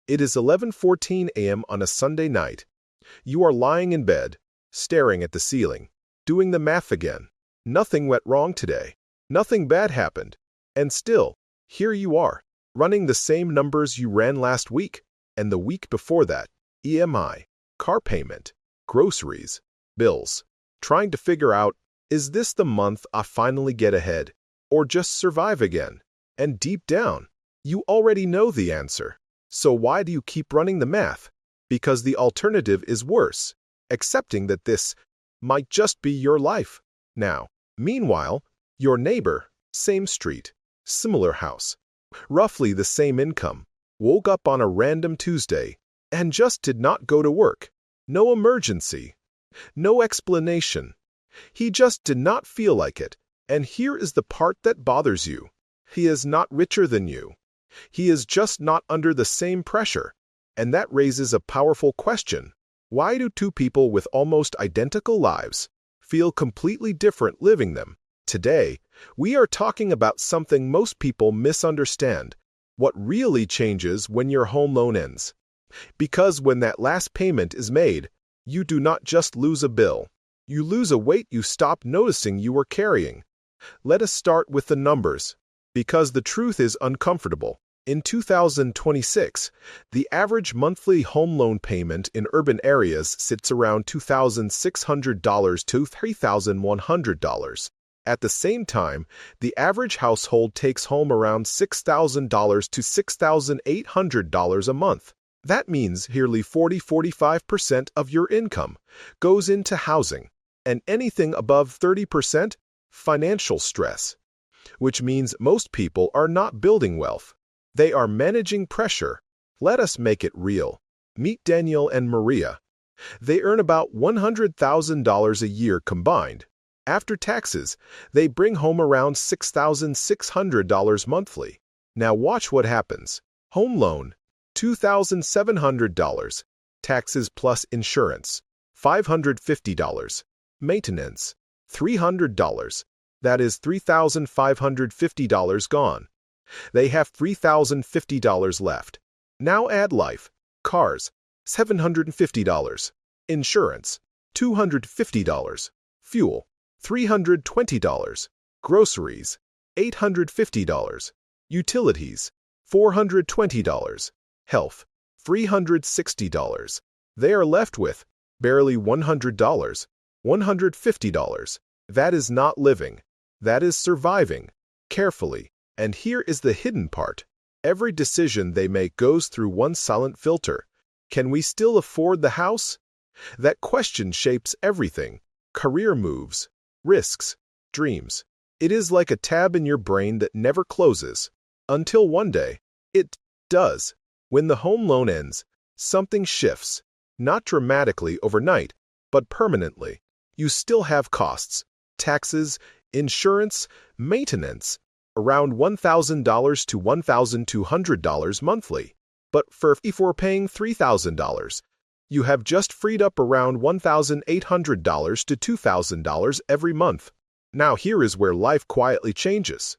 It is 11:14 a.m. on a Sunday night. You are lying in bed, staring at the ceiling, doing the math again. Nothing went wrong today. Nothing bad happened. And still, here you are, running the same numbers you ran last week and the week before that. EMI, car payment, groceries, bills. Trying to figure out, is this the month I finally get ahead, or just survive again? And deep down, you already know the answer. So why do you keep running the math? Because the alternative is worse, accepting that this might just be your life now. Meanwhile, your neighbor, same street, similar house, roughly the same income, woke up on a random Tuesday and just did not go to work. No emergency, no explanation. He just did not feel like it. And here is the part that bothers you. He is not richer than you. He is just not under the same pressure. And that raises a powerful question. Why do two people with almost identical lives feel completely different living them? Today, we are talking about something most people misunderstand. What really changes when your home loan ends. Because when that last payment is made, you do not just lose a bill. You lose a weight you stopped noticing you were carrying. Let us start with the numbers, because the truth is uncomfortable. In 2026, the average monthly home loan payment in urban areas sits around $2,600 to $3,100. At the same time, the average household takes home around $6,000 to $6,800 a month. That means nearly 40–45% of your income goes into housing, and anything above 30%, financial stress. Which means most people are not building wealth. They are managing pressure. Let us make it real. Meet Daniel and Maria. They earn about $100,000 a year combined. After taxes, they bring home around $6,600 monthly. Now watch what happens. Home loan, $2,700. Taxes plus insurance, $550. Maintenance, $300. That is $3,550 gone. They have $3,050 left. Now add life, cars, $750. Insurance, $250. Fuel, $320. Groceries, $850. Utilities, $420. Health, $360. They are left with barely $100, $150. That is not living. That is surviving. Carefully. And here is the hidden part. Every decision they make goes through one silent filter. Can we still afford the house? That question shapes everything. Career moves, risks, dreams. It is like a tab in your brain that never closes. Until one day, it does. When the home loan ends, something shifts. Not dramatically overnight, but permanently. You still have costs, taxes, insurance, maintenance, around $1,000 to $1,200 monthly. But if we're paying $3,000, you have just freed up around $1,800 to $2,000 every month. Now here is where life quietly changes.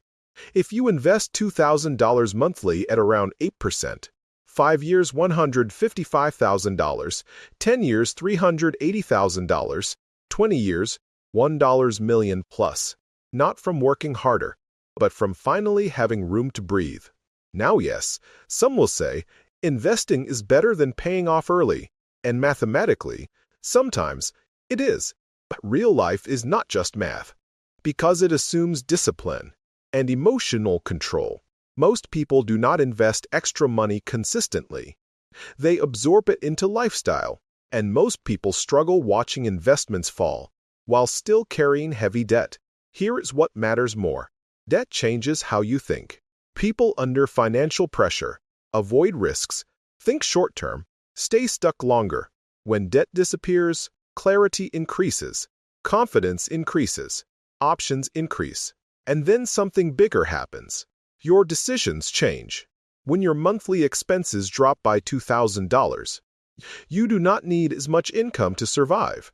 If you invest $2,000 monthly at around 8%, 5 years $155,000, 10 years $380,000, 20 years $1 million plus. Not from working harder, but from finally having room to breathe. Now yes, some will say, investing is better than paying off early, and mathematically, sometimes it is. But real life is not just math, because it assumes discipline and emotional control. Most people do not invest extra money consistently. They absorb it into lifestyle, and most people struggle watching investments fall, while still carrying heavy debt. Here is what matters more. Debt changes how you think. People under financial pressure avoid risks, think short-term, stay stuck longer. When debt disappears, clarity increases, confidence increases, options increase, and then something bigger happens. Your decisions change. When your monthly expenses drop by $2,000, you do not need as much income to survive,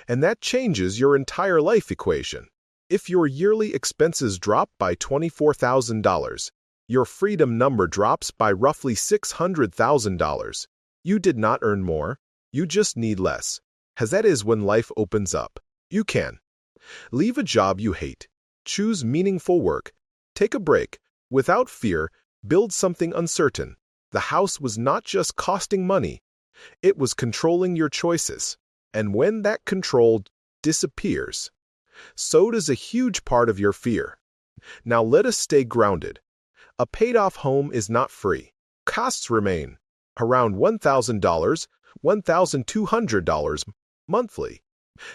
and that changes your entire life equation. If your yearly expenses drop by $24,000, Your freedom number drops by roughly $600,000. You did not earn more, you just need less. As that is when life opens up. You can leave a job you hate, choose meaningful work, take a break, without fear, build something uncertain. The house was not just costing money, it was controlling your choices. And when that control disappears, so does a huge part of your fear. Now let us stay grounded. A paid-off home is not free. Costs remain around $1,000, $1,200 monthly.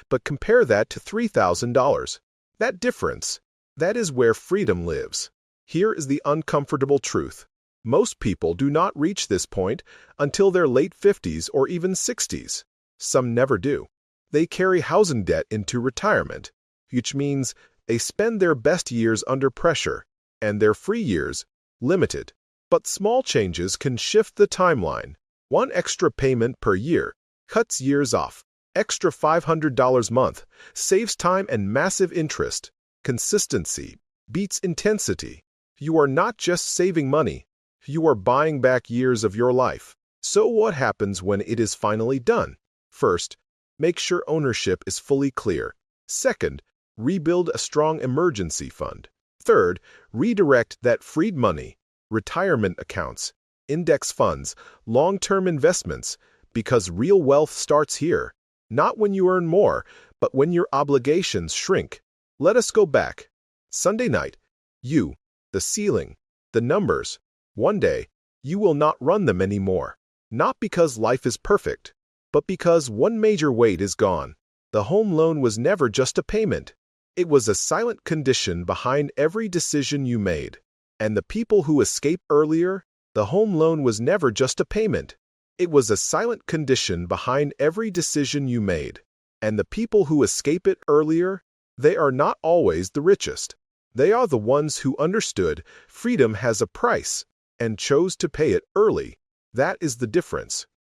But compare that to $3,000. That difference, that is where freedom lives. Here is the uncomfortable truth. Most people do not reach this point until their late 50s or even 60s. Some never do. They carry housing debt into retirement, which means they spend their best years under pressure and their free years limited. But small changes can shift the timeline. One extra payment per year cuts years off. Extra $500 a month saves time and massive interest. Consistency beats intensity. You are not just saving money, you are buying back years of your life. So what happens when it is finally done? First, make sure ownership is fully clear. Second, rebuild a strong emergency fund. Third, redirect that freed money, retirement accounts, index funds, long-term investments, because real wealth starts here. Not when you earn more, but when your obligations shrink. Let us go back. Sunday night, the ceiling, the numbers. One day, you will not run them anymore. Not because life is perfect, but because one major weight is gone. The home loan was never just a payment. It was a silent condition behind every decision you made. And the people who escape earlier, the home loan was never just a payment. It was a silent condition behind every decision you made. And the people who escape it earlier, they are not always the richest. They are the ones who understood freedom has a price and chose to pay it early. That is the difference.